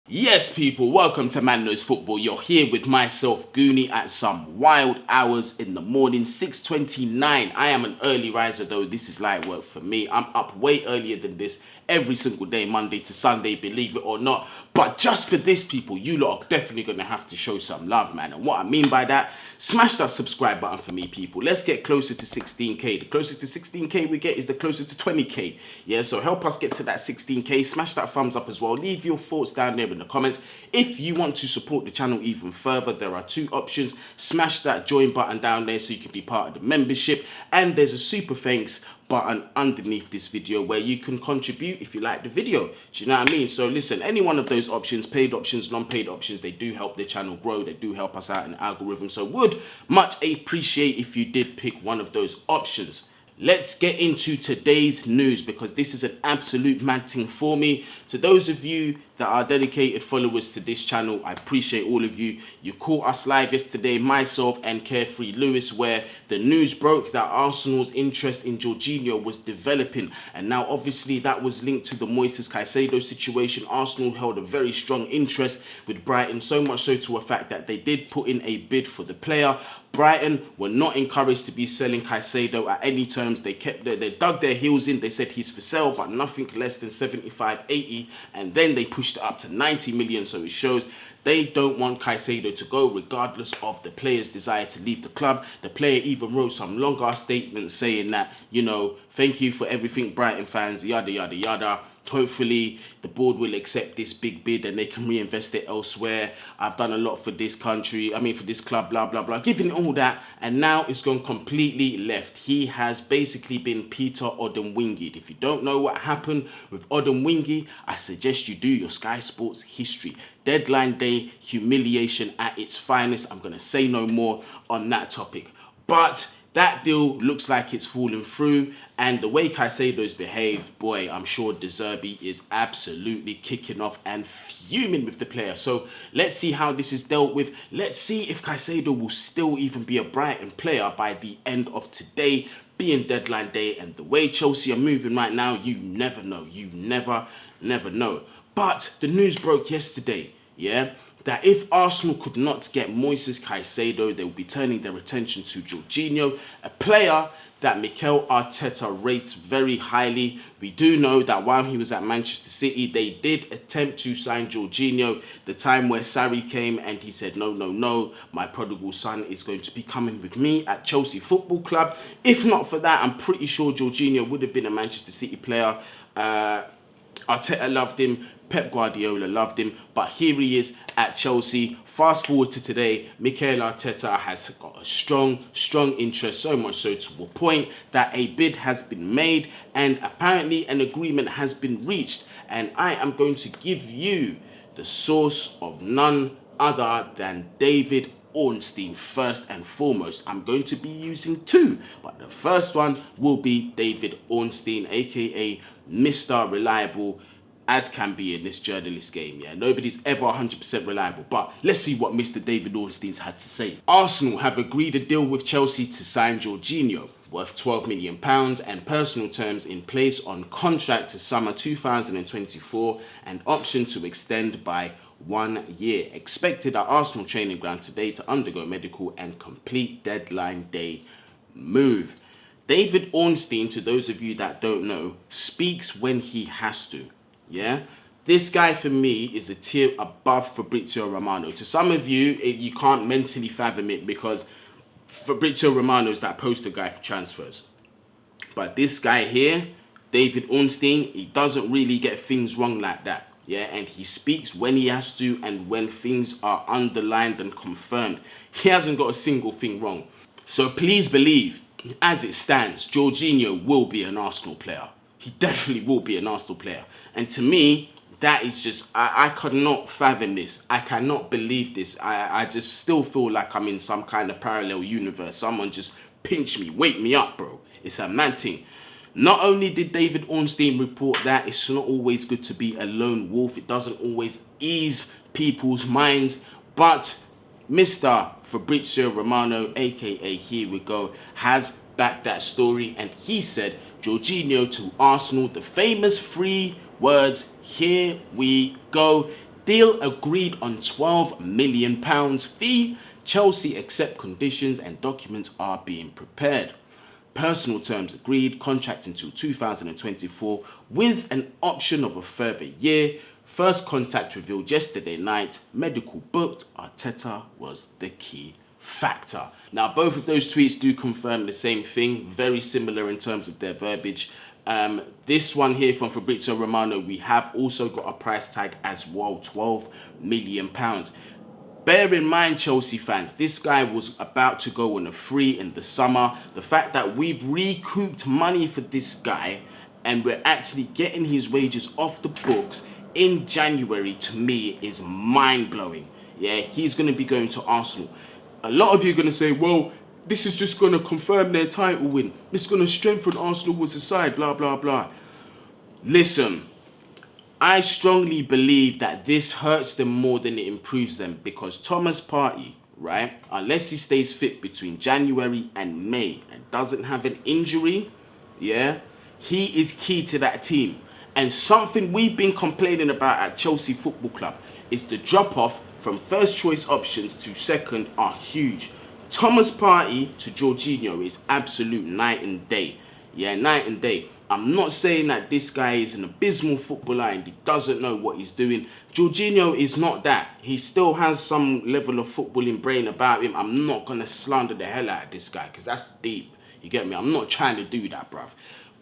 Yes, people, welcome to Man Knows Football. You're here with myself, Goonie, at some wild hours in the morning, 6:29. I am an early riser, though. This is light work for me. I'm up way earlier than this every single day, Monday to Sunday, believe it or not. But just for this, people, you lot are definitely going to have to show some love, man. And what I mean by that, smash that subscribe button for me, people. Let's get closer to 16k. The closer to 16k we get is the closer to 20k. Yeah, so help us get to that 16k. Smash that thumbs up as well. Leave your thoughts down there in the comments. If you want to support the channel even further, there are two options. Smash that join button down there so you can be part of the membership. And there's a super thanks button underneath this video where you can contribute if you like the video. Do you know what I mean? So listen, any one of those options, paid options, non-paid options, they do help the channel grow. They do help us out in the algorithm. So would much appreciate if you did pick one of those options. Let's get into today's news because this is an absolute mad thing for me. To those of you that are dedicated followers to this channel, I appreciate all of you. You caught us live yesterday, myself and Carefree Lewis, where the news broke that Arsenal's interest in Jorginho was developing. And now obviously that was linked to the Moises Caicedo situation. Arsenal held a very strong interest with Brighton, so much so to a fact that they did put in a bid for the player. Brighton were not encouraged to be selling Caicedo at any terms. They dug their heels in. They said he's for sale, but nothing less than 75, 80. And then they pushed it up to 90 million. So it shows they don't want Caicedo to go regardless of the player's desire to leave the club. The player even wrote some longer statements saying that, you know, thank you for everything, Brighton fans, yada, yada, yada. Hopefully the board will accept this big bid and they can reinvest it elsewhere. I've done a lot for this country, for this club, blah, blah, blah. Giving all that, and now it's gone completely left. He has basically been Peter Odemwingi'd. If you don't know what happened with Odemwingie, I suggest you do your Sky Sports history. Deadline day humiliation at its finest. I'm going to say no more on that topic. But that deal looks like it's fallen through, and the way Caicedo's behaved, boy, I'm sure De Zerbi is absolutely kicking off and fuming with the player. So let's see how this is dealt with. Let's see if Caicedo will still even be a Brighton player by the end of today, being deadline day. And the way Chelsea are moving right now, you never know. You never know. But the news broke yesterday, yeah, that if Arsenal could not get Moises Caicedo, they will be turning their attention to Jorginho, a player that Mikel Arteta rates very highly. We do know that while he was at Manchester City, they did attempt to sign Jorginho, the time where Sarri came and he said, no, my prodigal son is going to be coming with me at Chelsea Football Club. If not for that, I'm pretty sure Jorginho would have been a Manchester City player. Arteta loved him, Pep Guardiola loved him, but here he is at Chelsea. Fast forward to today, Mikel Arteta has got a strong interest, so much so to a point that a bid has been made and apparently an agreement has been reached. And I am going to give you the source of none other than David Ornstein. First and foremost, I'm going to be using two, but the first one will be David Ornstein, aka Mr. Reliable as can be in this journalist game. Yeah, nobody's ever 100% reliable, but let's see what Mr. David Ornstein's had to say. Arsenal have agreed a deal with Chelsea to sign Jorginho, worth £12 million and personal terms in place on contract to summer 2024 and option to extend by 1 year. Expected at Arsenal training ground today to undergo medical and complete deadline day move. David Ornstein, to those of you that don't know, speaks when he has to. Yeah, this guy for me is a tier above Fabrizio Romano. To some of you, you can't mentally fathom it because Fabrizio Romano is that poster guy for transfers. But this guy here, David Ornstein, he doesn't really get things wrong like that. Yeah, and he speaks when he has to and when things are underlined and confirmed. He hasn't got a single thing wrong. So please believe, as it stands, Jorginho will be an Arsenal player. He definitely will be an Arsenal player. And to me, that is just, I could not fathom this. I cannot believe this. I just still feel like I'm in some kind of parallel universe. Someone just pinch me, wake me up, bro. It's a mad thing. Not only did David Ornstein report that, it's not always good to be a lone wolf. It doesn't always ease people's minds. But Mr. Fabrizio Romano, aka Here We Go, has backed that story. And he said, Jorginho to Arsenal, the famous 3 words, here we go. Deal agreed on £12 million fee. Chelsea accept conditions and documents are being prepared. Personal terms agreed, contract until 2024 with an option of a further year. First contact revealed yesterday night. Medical booked. Arteta was the key factor. Now, both of those tweets do confirm the same thing. Very similar in terms of their verbiage. This one here from Fabrizio Romano, we have also got a price tag as well, £12 million. Bear in mind, Chelsea fans, this guy was about to go on a free in the summer. The fact that we've recouped money for this guy and we're actually getting his wages off the books in January, to me, is mind-blowing. Yeah, he's going to be going to Arsenal. A lot of you are going to say, well, this is just going to confirm their title win. This is going to strengthen Arsenal as a side, blah, blah, blah. Listen, I strongly believe that this hurts them more than it improves them, because Thomas Partey, right, unless he stays fit between January and May and doesn't have an injury, yeah, he is key to that team. And something we've been complaining about at Chelsea Football Club is the drop-off from first choice options to second are huge. Thomas Partey to Jorginho is absolute night and day. Yeah, night and day. I'm not saying that this guy is an abysmal footballer and he doesn't know what he's doing. Jorginho is not that. He still has some level of footballing brain about him. I'm not going to slander the hell out of this guy because that's deep. You get me? I'm not trying to do that, bruv.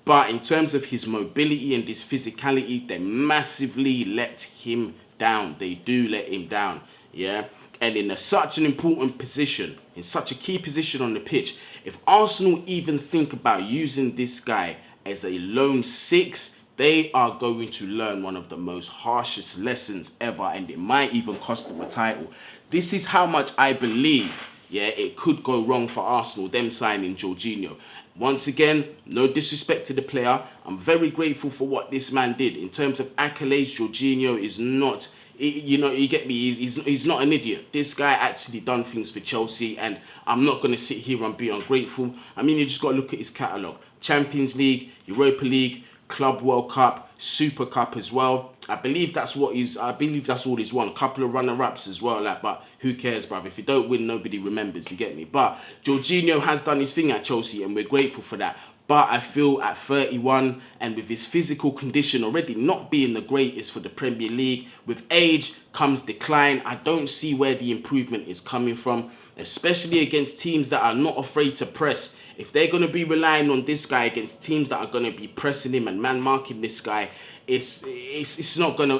But in terms of his mobility and his physicality, they massively let him down. They do let him down, yeah? And in such an important position, in such a key position on the pitch, if Arsenal even think about using this guy as a lone six, they are going to learn one of the most harshest lessons ever, and it might even cost them a title. This is how much I believe, yeah, it could go wrong for Arsenal, them signing Jorginho. Once again, no disrespect to the player. I'm very grateful for what this man did. In terms of accolades, Jorginho is not, you know, you get me, he's not an idiot. This guy actually done things for Chelsea, and I'm not going to sit here and be ungrateful. I mean, you just got to look at his catalogue. Champions League, Europa League, Club World Cup, Super Cup as well. I believe that's all he's won. A couple of runner-ups as well, like, but who cares, bruv? If you don't win, nobody remembers, you get me? But Jorginho has done his thing at Chelsea, and we're grateful for that. But I feel at 31, and with his physical condition already not being the greatest for the Premier League, with age comes decline. I don't see where the improvement is coming from, especially against teams that are not afraid to press. If they're going to be relying on this guy against teams that are going to be pressing him and man-marking this guy, it's not gonna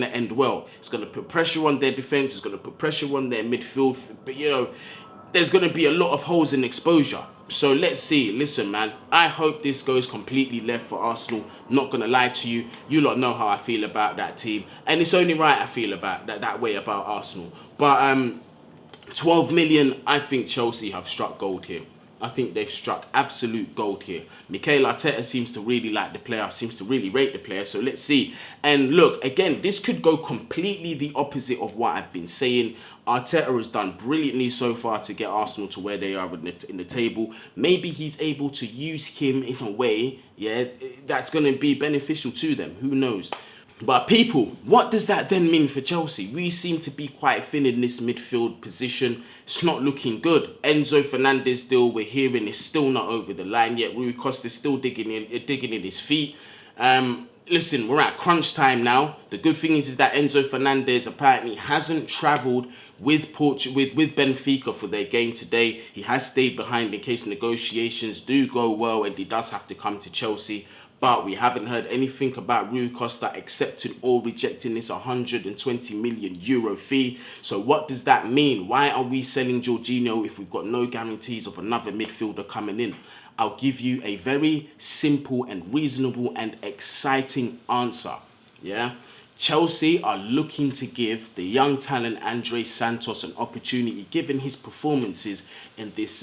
end well. It's going to put pressure on their defense. It's going to put pressure on their midfield. But you know, there's going to be a lot of holes in exposure. So let's see. Listen, man, I hope this goes completely left for Arsenal. Not going to lie to you. You lot know how I feel about that team. And it's only right I feel about that way about Arsenal. But 12 million, I think Chelsea have struck gold here. I think they've struck absolute gold here. Mikel Arteta seems to really like the player, seems to really rate the player. So let's see. And look, again, this could go completely the opposite of what I've been saying. Arteta has done brilliantly so far to get Arsenal to where they are in the table. Maybe he's able to use him in a way, yeah, that's going to be beneficial to them. Who knows? But people, what does that then mean for Chelsea? We seem to be quite thin in this midfield position. It's not looking good. Enzo Fernandez deal we're hearing is still not over the line yet. Rui Costa's still digging in his feet. Listen, we're at crunch time now. The good thing is that Enzo Fernandez apparently hasn't travelled with Benfica for their game today. He has stayed behind in case negotiations do go well and he does have to come to Chelsea. But we haven't heard anything about Rui Costa accepting or rejecting this 120 million euro fee. So what does that mean? Why are we selling Jorginho if we've got no guarantees of another midfielder coming in? I'll give you a very simple and reasonable and exciting answer. Yeah? Chelsea are looking to give the young talent Andrey Santos an opportunity, given his performances in this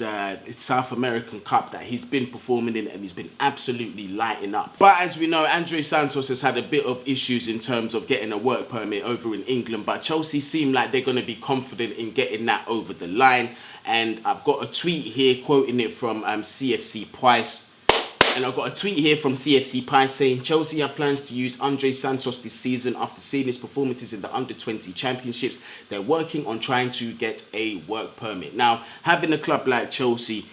South American Cup that he's been performing in, and he's been absolutely lighting up. But as we know, Andrey Santos has had a bit of issues in terms of getting a work permit over in England, but Chelsea seem like they're going to be confident in getting that over the line. And I've got a tweet here quoting it from CFC Price. And I've got a tweet here from CFC Pie saying Chelsea have plans to use Andrey Santos this season after seeing his performances in the under-20 championships. They're working on trying to get a work permit. Now, having a club like Chelsea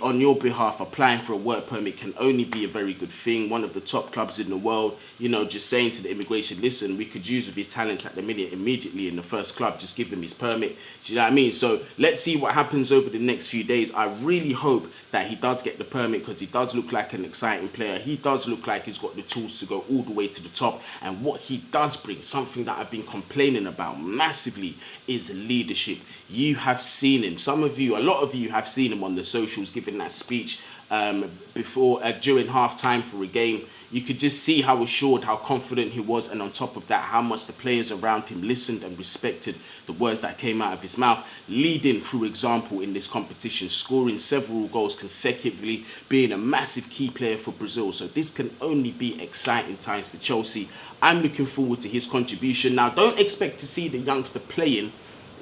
on your behalf applying for a work permit can only be a very good thing. One of the top clubs in the world, you know, just saying to the immigration, listen, we could use with his talents at the minute immediately in the first club, just give him his permit. Do you know what I mean? So let's see what happens over the next few days. I really hope that he does get the permit, because he does look like an exciting player. He does look like he's got the tools to go all the way to the top. And what he does bring, something that I've been complaining about massively, is leadership. You have seen him. Some of you, a lot of you have seen him on the socials giving that speech during half-time for a game. You could just see how assured, how confident he was, and on top of that, how much the players around him listened and respected the words that came out of his mouth, leading through example in this competition, scoring several goals consecutively, being a massive key player for Brazil. So this can only be exciting times for Chelsea. I'm looking forward to his contribution. Now, don't expect to see the youngster playing,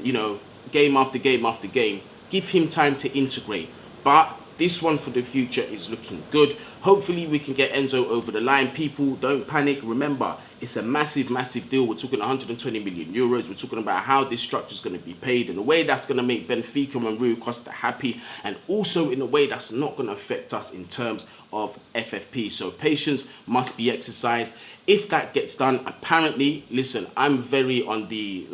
you know, game after game after game. Give him time to integrate. But this one for the future is looking good. Hopefully we can get Enzo over the line. People, don't panic. Remember, it's a massive, massive deal. We're talking 120 million euros. We're talking about how this structure is going to be paid in a way that's going to make Benfica and Rui Costa happy, and also in a way that's not going to affect us in terms of FFP. So patience must be exercised. If that gets done, apparently, listen, I'm very on the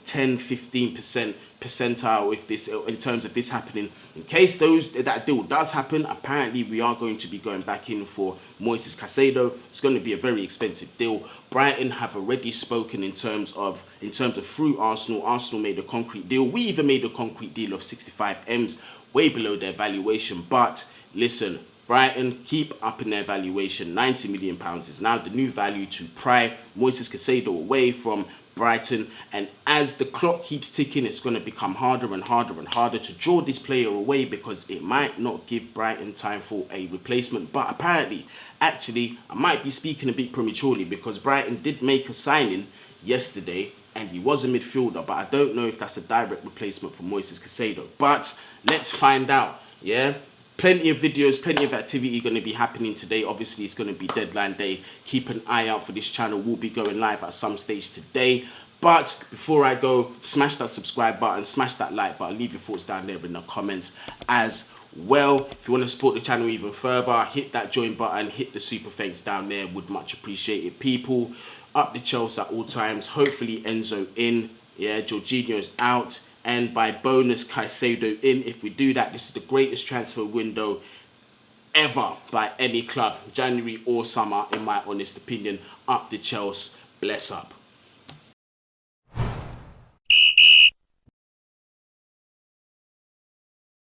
10-15% percentile if this, in terms of this happening. In case that deal does happen, apparently we are going to be going back in for Moises Caicedo. It's going to be a very expensive deal. Brighton have already spoken in terms of through Arsenal. Arsenal made a concrete deal. We even made a concrete deal of 65 M's, way below their valuation. But listen, Brighton keep upping their valuation. £90 million is now the new value to pry Moises Caicedo away from Brighton, and as the clock keeps ticking, it's going to become harder and harder and harder to draw this player away, because it might not give Brighton time for a replacement. But apparently, actually, I might be speaking a bit prematurely, because Brighton did make a signing yesterday and he was a midfielder, but I don't know if that's a direct replacement for Moises Caicedo. But let's find out, yeah? Plenty of videos, plenty of activity going to be happening today. Obviously, it's going to be deadline day. Keep an eye out for this channel. We'll be going live at some stage today. But before I go, smash that subscribe button, smash that like button. Leave your thoughts down there in the comments as well. If you want to support the channel even further, hit that join button, hit the super thanks down there. Would much appreciate it. People, up the Chelsea at all times. Hopefully, Enzo in. Yeah, Jorginho's out. And by bonus, Caicedo in. If we do that, this is the greatest transfer window ever by any club, January or summer, in my honest opinion. Up the Chelsea. Bless up.